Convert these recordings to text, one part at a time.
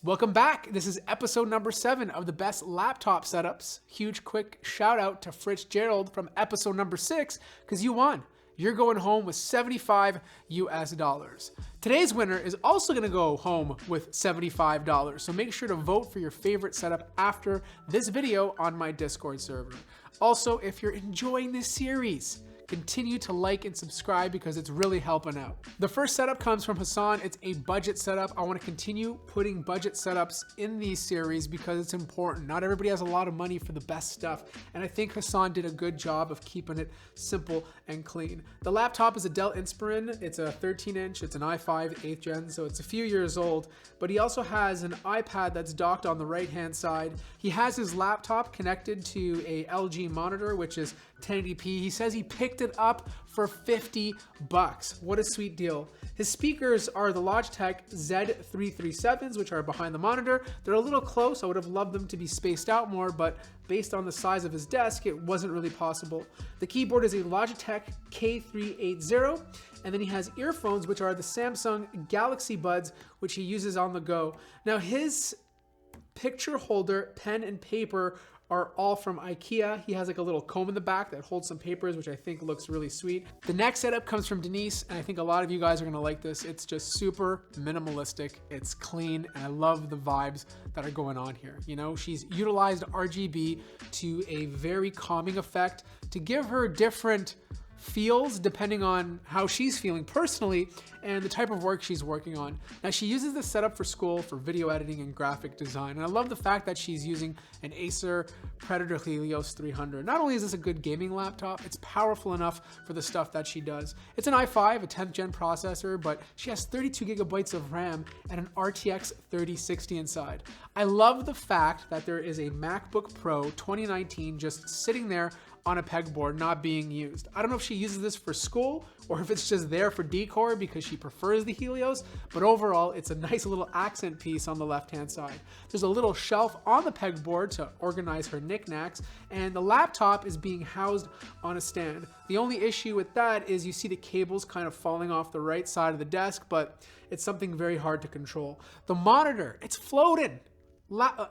Welcome back. This is episode number 7 of the best laptop setups. Huge quick shout out to Fitzgerald from episode number 6 because you won. You're going home with $75 US. Today's winner is also going to go home with $75. So make sure to vote for your favorite setup after this video on my Discord server. Also, if you're enjoying this series, continue to like and subscribe because it's really helping out. The first setup comes from Hassan. It's a budget setup. I want to continue putting budget setups in these series because it's important. Not everybody has a lot of money for the best stuff. And I think Hassan did a good job of keeping it simple and clean. The laptop is a Dell Inspiron. It's a 13-inch. It's an i5 8th gen, so it's a few years old. But he also has an iPad that's docked on the right-hand side. He has his laptop connected to a LG monitor, which is 1080p. He says he picked it up for $50. What a sweet deal. His speakers are the Logitech Z337s, which are behind the monitor. They're a little close. I would have loved them to be spaced out more, but based on the size of his desk, it wasn't really possible. The keyboard is a Logitech K380, and then he has earphones, which are the Samsung Galaxy Buds, which he uses on the go. Now, his picture holder, pen and paper are all from IKEA. He has like a little comb in the back that holds some papers, which I think looks really sweet. The next setup comes from Denise, and I think a lot of you guys are gonna like this. It's just super minimalistic, it's clean, and I love the vibes that are going on here. You know, she's utilized RGB to a very calming effect to give her different feels depending on how she's feeling personally and the type of work she's working on. Now, she uses this setup for school for video editing and graphic design, and I love the fact that she's using an Acer Predator Helios 300. Not only is this a good gaming laptop, it's powerful enough for the stuff that she does. It's an i5, a 10th gen processor, but she has 32 gigabytes of RAM and an RTX 3060 inside. I love the fact that there is a MacBook Pro 2019 just sitting there on a pegboard not being used. I don't know if she uses this for school or if it's just there for decor because she prefers the Helios, but overall it's a nice little accent piece on the left-hand side. There's a little shelf on the pegboard to organize her knickknacks, and the laptop is being housed on a stand. The only issue with that is you see the cables kind of falling off the right side of the desk, but it's something very hard to control. The monitor, it's floating.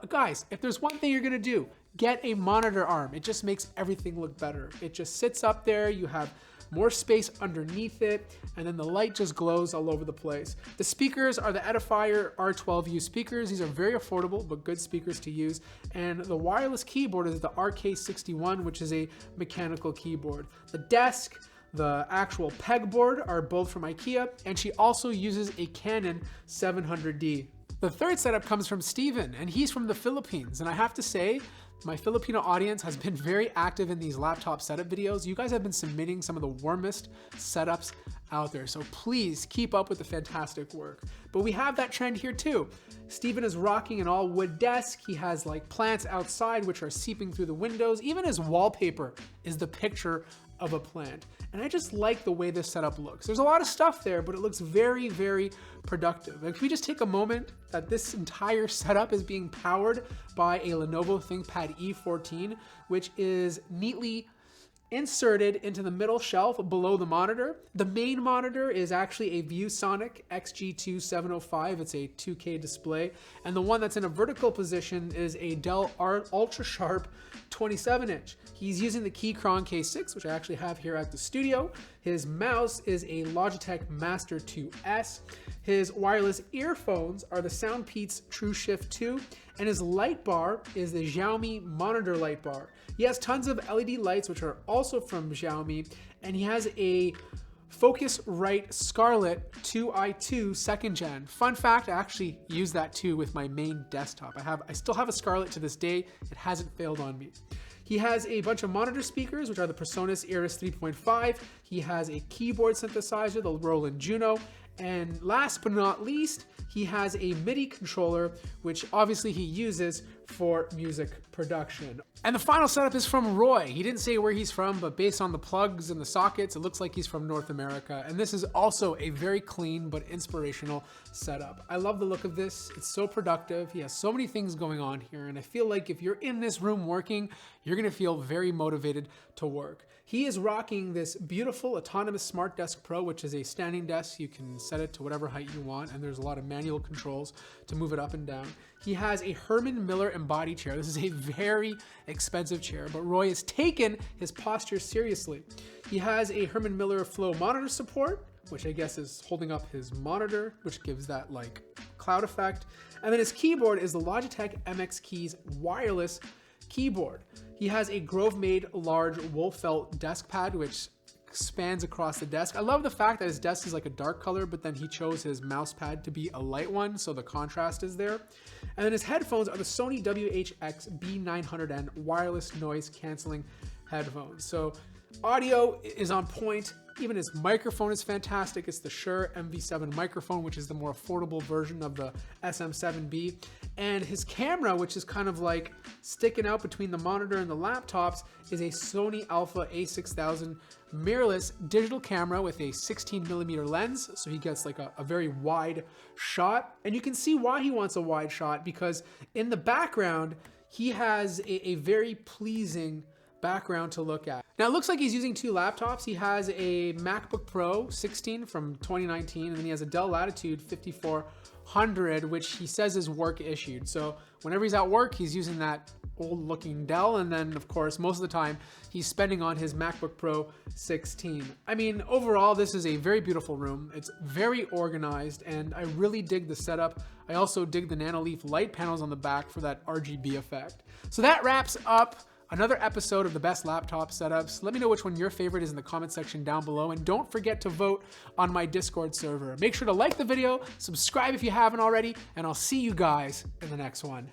Guys, if there's one thing you're gonna do, get a monitor arm. It just makes everything look better. It just sits up there, you have more space underneath it, and then the light just glows all over the place. The speakers are the Edifier R12U speakers. These are very affordable, but good speakers to use. And the wireless keyboard is the RK61, which is a mechanical keyboard. The desk, the actual pegboard are both from IKEA, and she also uses a Canon 700D. The third setup comes from Steven, and he's from the Philippines. And I have to say, my Filipino audience has been very active in these laptop setup videos. You guys have been submitting some of the warmest setups out there, so please keep up with the fantastic work. But we have that trend here too. Steven is rocking an all wood desk. He has like plants outside which are seeping through the windows. Even his wallpaper is the picture of a plant. And I just like the way this setup looks. There's a lot of stuff there, but it looks very, very productive. And can we just take a moment that this entire setup is being powered by a Lenovo ThinkPad E14, which is neatly inserted into the middle shelf below the monitor. The main monitor is actually a ViewSonic XG2705. It's a 2K display. And the one that's in a vertical position is a Dell Ultra Sharp 27-inch. He's using the Keychron K6, which I actually have here at the studio. His mouse is a Logitech Master 2S. His wireless earphones are the Soundpeats TrueShift 2, and his light bar is the Xiaomi monitor light bar. He has tons of LED lights, which are also from Xiaomi, and he has a Focusrite Scarlett 2i2 2nd gen. Fun fact, I actually use that too with my main desktop. I still have a Scarlett to this day. It hasn't failed on me. He has a bunch of monitor speakers, which are the PreSonus Iris 3.5. He has a keyboard synthesizer, the Roland Juno. And last but not least, he has a MIDI controller, which obviously he uses for music production. And the final setup is from Roy. He didn't say where he's from, but based on the plugs and the sockets, it looks like he's from North America. And this is also a very clean but inspirational setup. I love the look of this. It's so productive. He has so many things going on here. And I feel like if you're in this room working, you're gonna feel very motivated to work. He is rocking this beautiful autonomous Smart Desk Pro, which is a standing desk. You can set it to whatever height you want, and there's a lot of manual controls to move it up and down. He has a Herman Miller embody chair. This is a very expensive chair, but Roy has taken his posture seriously. He has a Herman Miller Flow monitor support, which I guess is holding up his monitor, which gives that like cloud effect. And then his keyboard is the Logitech MX Keys wireless keyboard. He has a Grove-made large wool felt desk pad, which spans across the desk. I love the fact that his desk is like a dark color, but then he chose his mouse pad to be a light one, so the contrast is there. And then his headphones are the Sony WH-X B900N wireless noise canceling headphones. So audio is on point. Even his microphone is fantastic. It's the Shure MV7 microphone, which is the more affordable version of the SM7B. And his camera, which is kind of like sticking out between the monitor and the laptops, is a Sony Alpha A6000 mirrorless digital camera with a 16mm lens. So he gets like a very wide shot. And you can see why he wants a wide shot, because in the background, he has a very pleasing background to look at. Now it looks like he's using two laptops. He has a MacBook Pro 16 from 2019, and then he has a Dell Latitude 5400, which he says is work issued. So whenever he's at work, he's using that old looking Dell, and then of course most of the time he's spending on his MacBook Pro 16. I mean, overall this is a very beautiful room. It's very organized, and I really dig the setup. I also dig the Nanoleaf light panels on the back for that RGB effect. So that wraps up another episode of the best laptop setups. Let me know which one your favorite is in the comment section down below, and don't forget to vote on my Discord server. Make sure to like the video, subscribe if you haven't already, and I'll see you guys in the next one.